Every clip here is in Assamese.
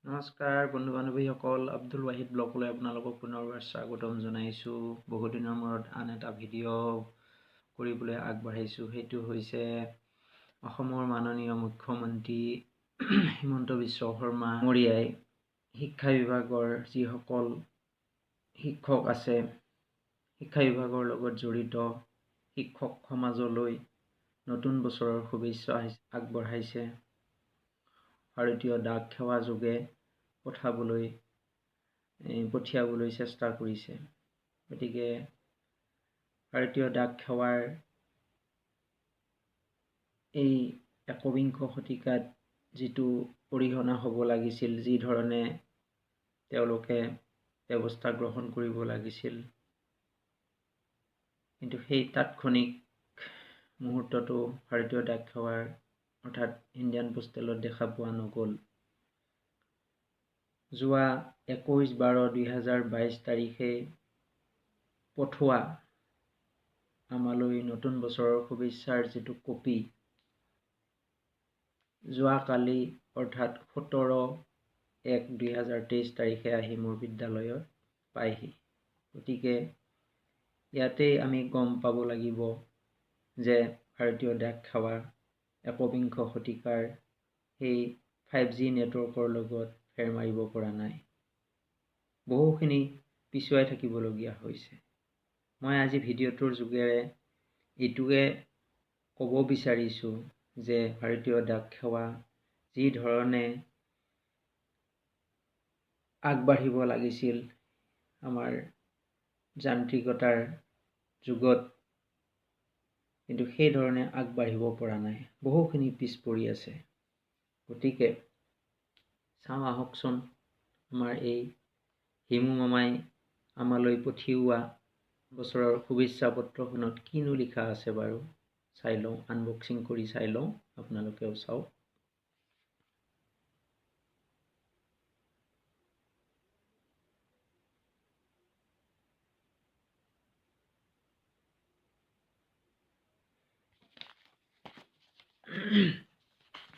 নমস্কাৰ বন্ধু বান্ধৱীসকল, আব্দুল ৱাহিদ ব্লগলৈ আপোনালোকক পুনৰবাৰ স্বাগতম জনাইছোঁ। বহুদিনৰ মূৰত আন এটা ভিডিঅ' কৰিবলৈ আগবাঢ়িছোঁ। সেইটো হৈছে অসমৰ মাননীয় মুখ্যমন্ত্ৰী হিমন্ত বিশ্ব শৰ্মা ডাঙৰীয়াই শিক্ষা বিভাগৰ যিসকল শিক্ষক আছে, শিক্ষা বিভাগৰ লগত জড়িত শিক্ষক সমাজলৈ নতুন বছৰৰ শুভেচ্ছা আগবঢ়াইছে। ভাৰতীয় ডাক সেৱা যোগে পঠিয়াবলৈ চেষ্টা কৰিছে। গতিকে ভাৰতীয় ডাক সেৱাৰ এই একবিংশ শতিকাত যিটো অৰিহণা হ'ব লাগিছিল, যি ধৰণে তেওঁলোকে ব্যৱস্থা গ্ৰহণ কৰিব লাগিছিল, কিন্তু সেই তাৎক্ষণিক মুহূৰ্তটো ভাৰতীয় ডাক সেৱাৰ অৰ্থাৎ ইণ্ডিয়ান পোষ্টেলত দেখা পোৱা নগ'ল। যোৱা 21/12/2022 তাৰিখে পঠোৱা আমালৈ নতুন বছৰৰ শুভেচ্ছাৰ যিটো কপি যোৱাকালি অৰ্থাৎ 17/1/2023 তাৰিখে আহি মোৰ বিদ্যালয়ত পায়হি। গতিকে ইয়াতেই আমি গম পাব লাগিব যে ভাৰতীয় ডাক সেৱা একবিংশ শতিকাৰ সেই 5G নেটৱৰ্কৰ লগত ফেৰ মাৰিব পৰা নাই, বহুখিনি পিছুৱাই থাকিবলগীয়া হৈছে। মই আজি ভিডিঅ'টোৰ যোগেৰে এইটোৱে ক'ব বিচাৰিছোঁ যে ভাৰতীয় ডাক সেৱা যি ধৰণে আগবাঢ়িব লাগিছিল আমাৰ যান্ত্ৰিকতাৰ যুগত, কিন্তু সেই ধৰণে আগবাঢ়িব পৰা নাই, বহুখিনি পিছ পৰি আছে। গতিকে চাওঁ আহকচোন, আমাৰ এই হিমু মামাই আমালৈ পঠিওৱা বছৰৰ শুভেচ্ছা পত্ৰখনত কিনো লিখা আছে বাৰু চাই লওঁ, আনবক্সিং কৰি চাই লওঁ, আপোনালোকেও চাওক।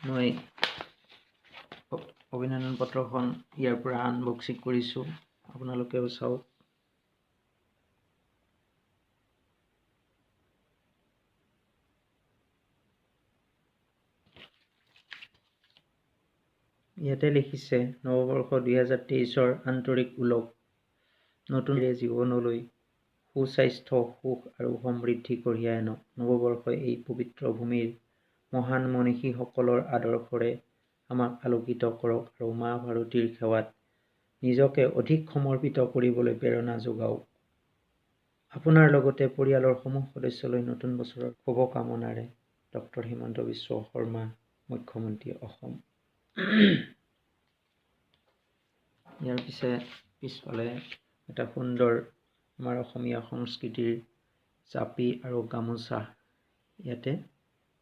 মই অভিনন্দন পত্ৰখন ইয়াৰ পৰা আনবক্সিং কৰিছোঁ, আপোনালোকেও চাওক। ইয়াতে লিখিছে, নৱবৰ্ষ 2023-ৰ আন্তৰিক ওলগ, নতুন জীৱনলৈ সুস্বাস্থ্য, সুখ আৰু সমৃদ্ধি কঢ়িয়াই আনক। নৱবৰ্ষই এই পবিত্ৰ ভূমিৰ মহান মনীষীসকলৰ আদৰ্শৰে আমাক আলোকিত কৰক আৰু মা ভাৰতীৰ সেৱাত নিজকে অধিক সমৰ্পিত কৰিবলৈ প্ৰেৰণা যোগাওক। আপোনাৰ লগতে পৰিয়ালৰ সমূহ সদস্যলৈ নতুন বছৰৰ শুভকামনাৰে ডক্টৰ হিমন্ত বিশ্ব শৰ্মা, মুখ্যমন্ত্ৰী অসম। ইয়াৰ পিছফালে এটা সুন্দৰ আমাৰ অসমীয়া সংস্কৃতিৰ জাপি আৰু গামোচা ইয়াতে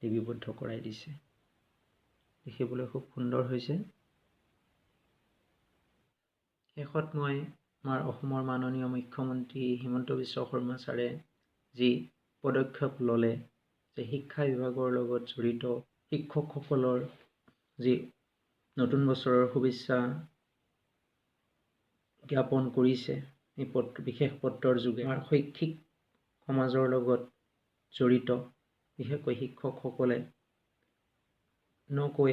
লিপিবদ্ধ কৰাই দিছে, দেখিবলৈ খুব সুন্দৰ হৈছে। শেষত মই আমাৰ অসমৰ মাননীয় মুখ্যমন্ত্ৰী হিমন্ত বিশ্ব শৰ্মা ছাৰে যি পদক্ষেপ ল'লে, যে শিক্ষা বিভাগৰ লগত জড়িত শিক্ষকসকলৰ যি নতুন বছৰৰ শুভেচ্ছা জ্ঞাপন কৰিছে, এই বিশেষ পত্ৰৰ যোগে আমাৰ শৈক্ষিক সমাজৰ লগত জড়িত বিশেষকৈ শিক্ষকসকলে নকৈ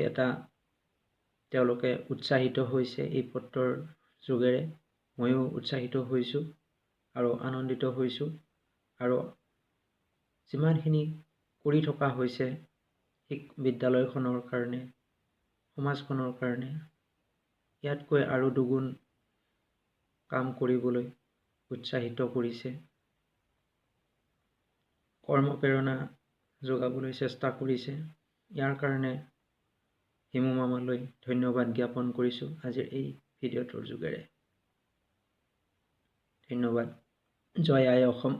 তেওঁলোকে উৎসাহিত হৈছে। এই পত্ৰৰ যোগেৰে ময়ো উৎসাহিত হৈছোঁ আৰু আনন্দিত হৈছোঁ, আৰু যিমানখিনি কৰি থকা হৈছে বিদ্যালয়খনৰ কাৰণে, সমাজখনৰ কাৰণে, ইয়াতকৈ আৰু দুগুণ কাম কৰিবলৈ উৎসাহিত কৰিছে, কৰ্মপ্ৰেৰণা যোগাবলৈ চেষ্টা কৰিছে। ইয়াৰ কাৰণে হিমু মামালৈ ধন্যবাদ জ্ঞাপন কৰিছোঁ আজিৰ এই ভিডিঅ'টোৰ যোগেৰে। ধন্যবাদ। জয় আই অসম।